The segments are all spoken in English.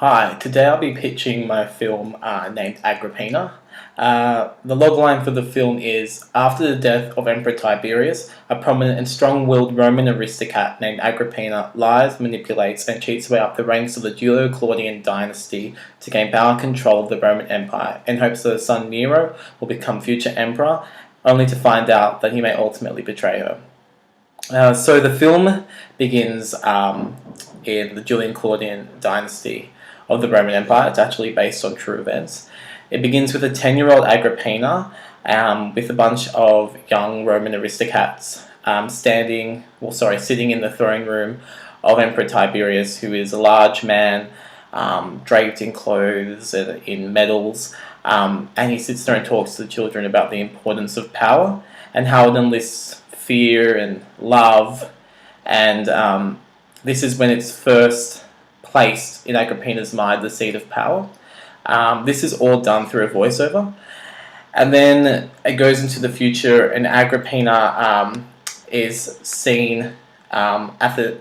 Hi, today I'll be pitching my film named Agrippina. The logline for the film is: after the death of Emperor Tiberius, a prominent and strong-willed Roman aristocrat named Agrippina lies, manipulates, and cheats her way up the ranks of the Julio-Claudian dynasty to gain power and control of the Roman Empire, in hopes that her son Nero will become future emperor, only to find out that he may ultimately betray her. So the film begins in the Julian-Claudian dynasty of the Roman Empire. It's actually based on true events. It begins with a 10-year-old Agrippina with a bunch of young Roman aristocrats sitting in the throne room of Emperor Tiberius, who is a large man draped in clothes and in medals, and he sits there and talks to the children about the importance of power and how it enlists fear and love, and this is when it's first placed in Agrippina's mind, the seat of power. This is all done through a voiceover, and then it goes into the future, and Agrippina is seen at the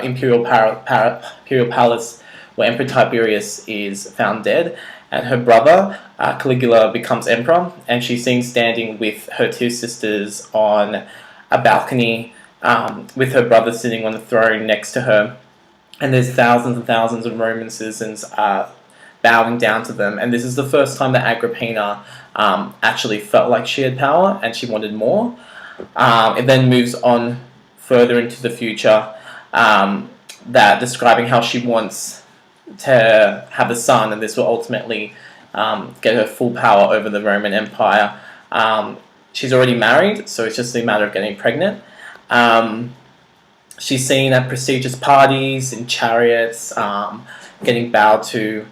imperial palace where Emperor Tiberius is found dead, and her brother Caligula becomes emperor, and she's seen standing with her two sisters on a balcony with her brother sitting on the throne next to her, and there's thousands and thousands of Roman citizens bowing down to them. And this is the first time that Agrippina actually felt like she had power and she wanted more. It then moves on further into the future, that describing how she wants to have a son, and this will ultimately get her full power over the Roman Empire. She's already married, so it's just a matter of getting pregnant. She's seen at prestigious parties, in chariots, getting bowed to,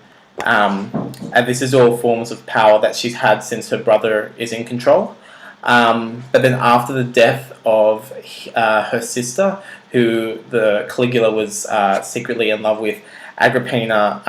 and this is all forms of power that she's had since her brother is in control. But then after the death of her sister, who the Caligula was secretly in love with, Agrippina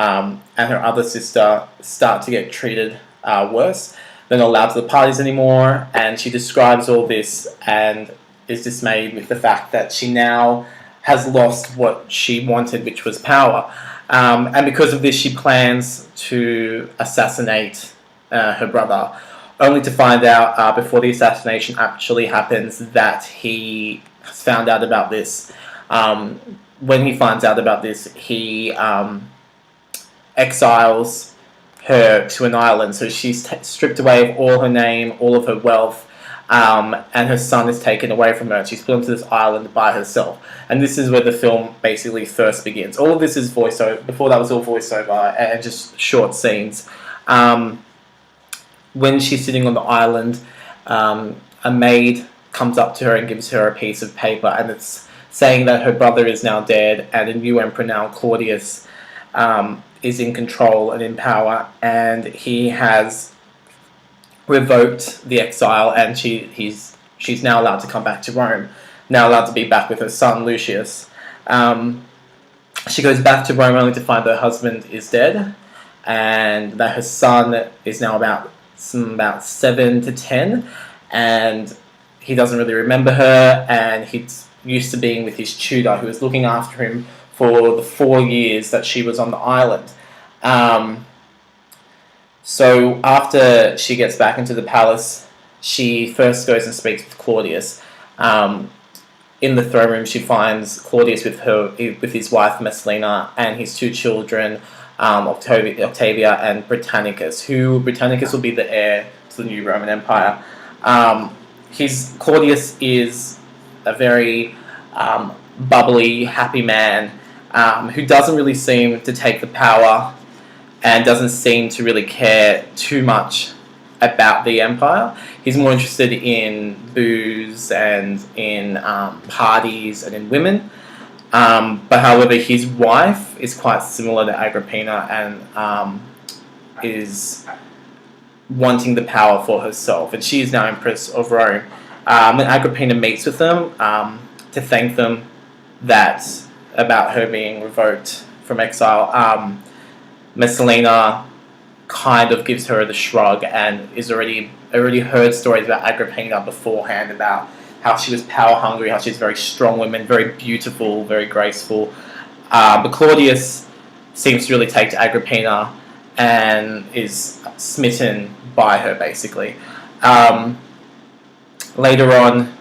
and her other sister start to get treated worse. They're not allowed to the parties anymore, and she describes all this and is dismayed with the fact that she now has lost what she wanted, which was power. And because of this, she plans to assassinate her brother, only to find out before the assassination actually happens that he has found out about this. When he finds out about this, he exiles her to an island. So she's stripped away of all her name, all of her wealth, and her son is taken away from her. She's put onto this island by herself. And this is where the film basically first begins. All of this is voiceover. Before that was all voiceover and just short scenes. When she's sitting on the island, a maid comes up to her and gives her a piece of paper, and it's saying that her brother is now dead and a new emperor now, Claudius, is in control and in power, and he has revoked the exile, and she's now allowed to come back to Rome, now allowed to be back with her son Lucius. She goes back to Rome only to find her husband is dead, and that her son is now about 7 to 10, and he doesn't really remember her, and he's used to being with his tutor who was looking after him for the 4 years that she was on the island. So after she gets back into the palace, she first goes and speaks with Claudius. In the throne room, she finds Claudius with his wife Messalina and his two children, Octavia and Britannicus, Britannicus will be the heir to the new Roman Empire. Claudius is a very bubbly, happy man who doesn't really seem to take the power and doesn't seem to really care too much about the empire. He's more interested in booze and in parties and in women. But however, his wife is quite similar to Agrippina and is wanting the power for herself, and she is now Empress of Rome. When Agrippina meets with them to thank them about her being revoked from exile, Messalina kind of gives her the shrug and is already heard stories about Agrippina beforehand, about how she was power hungry, how she's a very strong woman, very beautiful, very graceful. But Claudius seems to really take to Agrippina and is smitten by her, basically. Later on,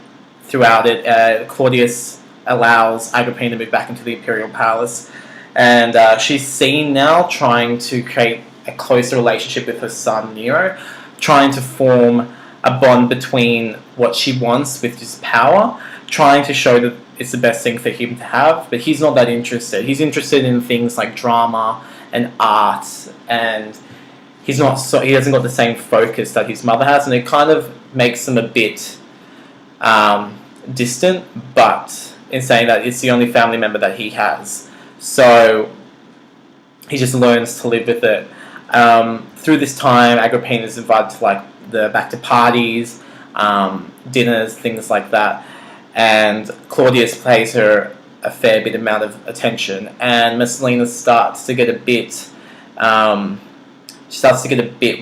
throughout it, Claudius allows Agrippina to move back into the imperial palace, and she's seen now trying to create a closer relationship with her son Nero, trying to form a bond between what she wants with his power, trying to show that it's the best thing for him to have, but he's not that interested. He's interested in things like drama and art, and he hasn't got the same focus that his mother has, and it kind of makes him a bit distant, but in saying that it's the only family member that he has. So he just learns to live with it. Through this time, Agrippina is invited to back to parties, dinners, things like that, and Claudius pays her a fair bit amount of attention, and Messalina starts to get a bit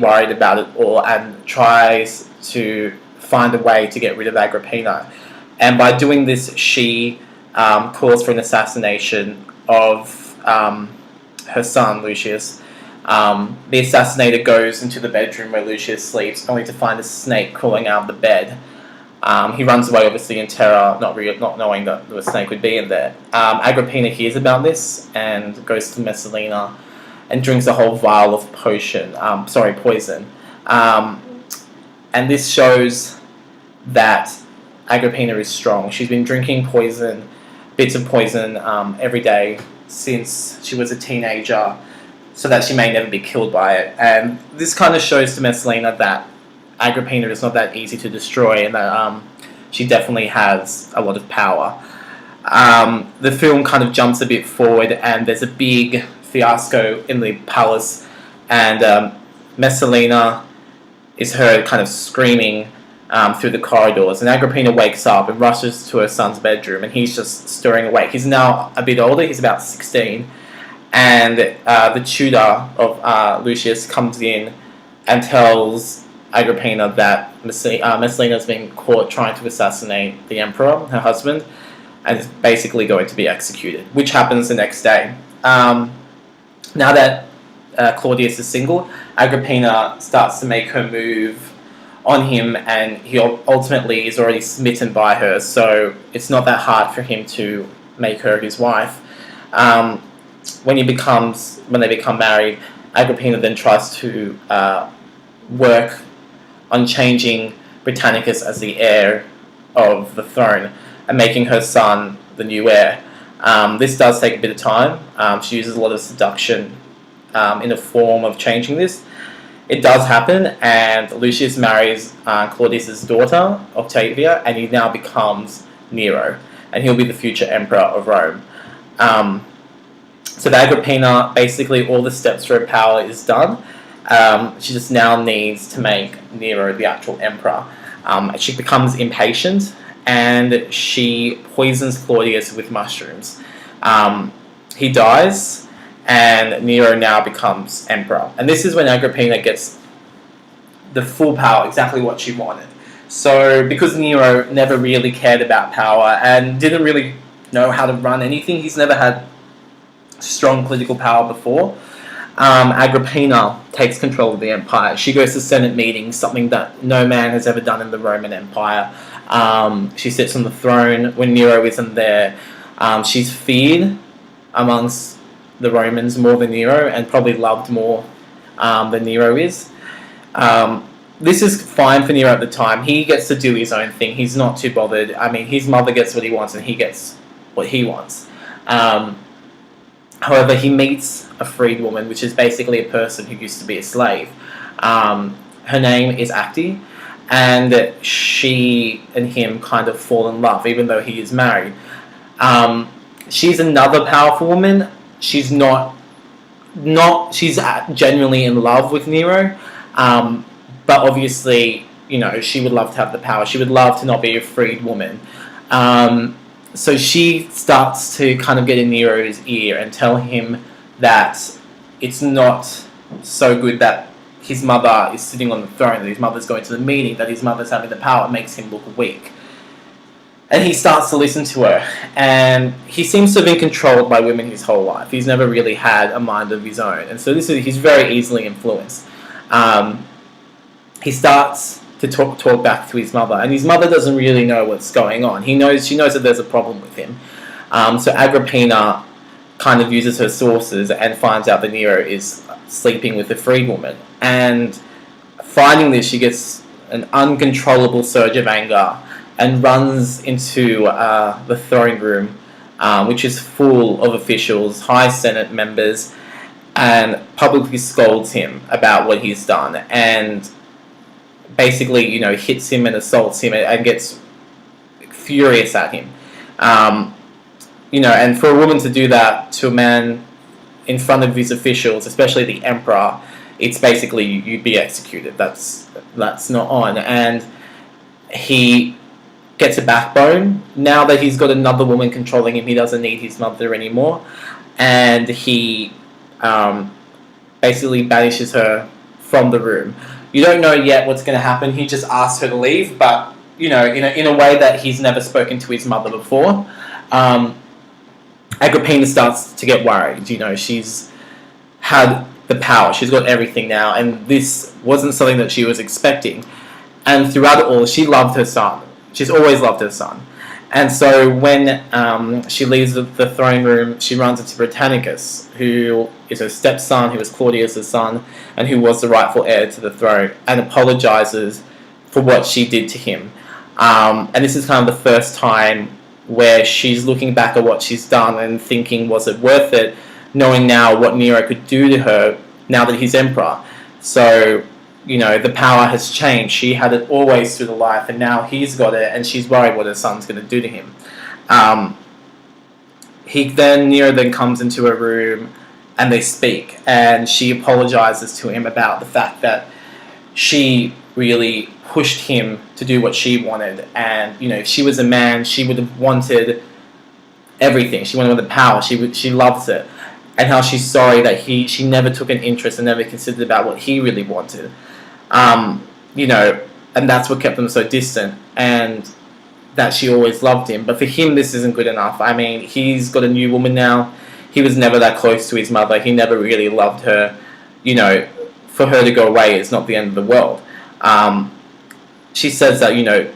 worried about it all and tries to find a way to get rid of Agrippina. And by doing this, she calls for an assassination of her son, Lucius. The assassinator goes into the bedroom where Lucius sleeps, only to find a snake crawling out of the bed. He runs away, obviously, in terror, not knowing that the snake would be in there. Agrippina hears about this and goes to Messalina and drinks a whole vial of poison. And this shows that Agrippina is strong. She's been drinking bits of poison every day since she was a teenager, so that she may never be killed by it. And this kind of shows to Messalina that Agrippina is not that easy to destroy, and that she definitely has a lot of power. The film kind of jumps a bit forward, and there's a big fiasco in the palace, and Messalina is heard kind of screaming through the corridors, and Agrippina wakes up and rushes to her son's bedroom, and he's just stirring awake. He's now a bit older, he's about 16, and the tutor of Lucius comes in and tells Agrippina that Messalina's been caught trying to assassinate the emperor, her husband, and is basically going to be executed, which happens the next day. Now that Claudius is single, Agrippina starts to make her move on him, and he ultimately is already smitten by her, so it's not that hard for him to make her his wife. When they become married, Agrippina then tries to work on changing Britannicus as the heir of the throne and making her son the new heir. This does take a bit of time. She uses a lot of seduction in the form of changing this. It does happen, and Lucius marries Claudius's daughter, Octavia, and he now becomes Nero, and he'll be the future emperor of Rome. So the Agrippina, basically all the steps for her power is done. She just now needs to make Nero the actual emperor. She becomes impatient, and she poisons Claudius with mushrooms. He dies, and Nero now becomes emperor. And this is when Agrippina gets the full power, exactly what she wanted. So because Nero never really cared about power and didn't really know how to run anything, he's never had strong political power before, Agrippina takes control of the empire. She goes to Senate meetings, something that no man has ever done in the Roman Empire. She sits on the throne when Nero isn't there. She's feared amongst the Romans more than Nero, and probably loved more than Nero is. This is fine for Nero at the time. He gets to do his own thing. He's not too bothered. I mean, his mother gets what he wants, and he gets what he wants. However, he meets a freed woman, which is basically a person who used to be a slave. Her name is Acte, and she and him kind of fall in love, even though he is married. She's another powerful woman. She's she's genuinely in love with Nero, but obviously, she would love to have the power. She would love to not be a freed woman. So she starts to kind of get in Nero's ear and tell him that it's not so good that his mother is sitting on the throne, that his mother's going to the meeting, that his mother's having the power. It makes him look weak. And he starts to listen to her, and he seems to have been controlled by women his whole life. He's never really had a mind of his own, and so he's very easily influenced. He starts to talk back to his mother, and his mother doesn't really know what's going on. She knows that there's a problem with him. So Agrippina kind of uses her sources and finds out that Nero is sleeping with a freed woman. And finding this, she gets an uncontrollable surge of anger and runs into the throne room, which is full of officials, high Senate members, and publicly scolds him about what he's done, and basically, hits him and assaults him and gets furious at him. And for a woman to do that to a man in front of his officials, especially the emperor, it's basically you'd be executed. That's not on. And he gets a backbone. Now that he's got another woman controlling him, he doesn't need his mother anymore. And he basically banishes her from the room. You don't know yet what's going to happen. He just asks her to leave, but, in a way that he's never spoken to his mother before. Agrippina starts to get worried. She's had the power. She's got everything now, and this wasn't something that she was expecting. And throughout it all, she loved her son. She's always loved her son. And so when she leaves the throne room, she runs into Britannicus, who is her stepson, who was Claudius' son, and who was the rightful heir to the throne, and apologizes for what she did to him. And this is kind of the first time where she's looking back at what she's done and thinking, was it worth it, knowing now what Nero could do to her now that he's emperor. So, the power has changed. She had it always through the life, and now he's got it, and she's worried what her son's going to do to him. Nero then comes into her room, and they speak, and she apologizes to him about the fact that she really pushed him to do what she wanted, and if she was a man, she would have wanted everything. She wanted the power. She loves it, and how she's sorry that she never took an interest and never considered about what he really wanted. And that's what kept them so distant, and that she always loved him. But for him, this isn't good enough. I mean, he's got a new woman now. He was never that close to his mother. He never really loved her. For her to go away is not the end of the world. She says that,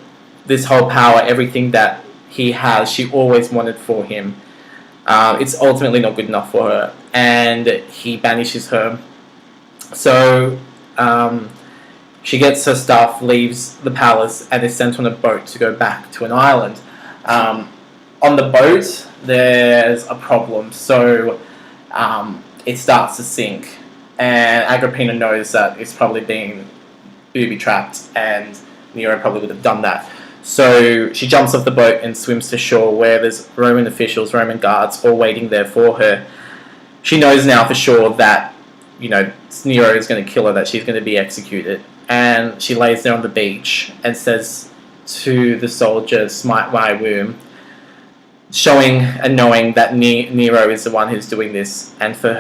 this whole power, everything that he has, she always wanted for him. It's ultimately not good enough for her, and he banishes her. So, she gets her stuff, leaves the palace, and is sent on a boat to go back to an island. On the boat, there's a problem. So, it starts to sink, and Agrippina knows that it's probably being booby-trapped, and Nero probably would have done that. So she jumps off the boat and swims to shore, where there's Roman officials, Roman guards, all waiting there for her. She knows now for sure that, Nero is going to kill her, that she's going to be executed. And she lays there on the beach and says to the soldier, "Smite my womb," showing and knowing that Nero is the one who's doing this, and for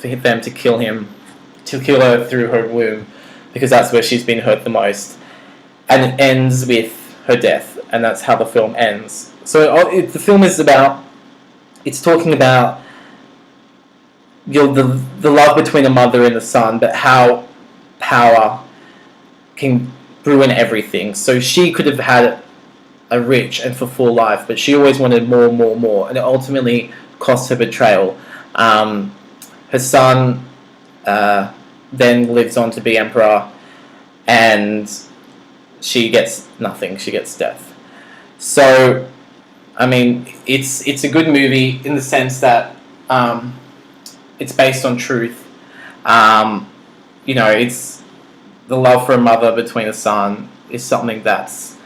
them to kill her through her womb, because that's where she's been hurt the most. And it ends with her death, and that's how the film ends. So the film is it's talking about the love between a mother and a son, but how power can ruin everything. So she could have had a rich and fulfilled life, but she always wanted more, and it ultimately cost her betrayal. Her son then lives on to be emperor, and she gets nothing. She gets death. So, I mean, it's a good movie in the sense that it's based on truth. It's the love for a mother between a son is something that's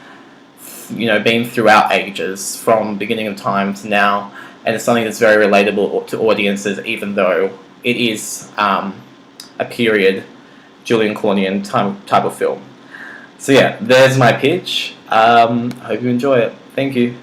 been throughout ages, from beginning of time to now, and it's something that's very relatable to audiences, even though it is a period Julian Claudian type of film. So yeah, there's my pitch. Hope you enjoy it. Thank you.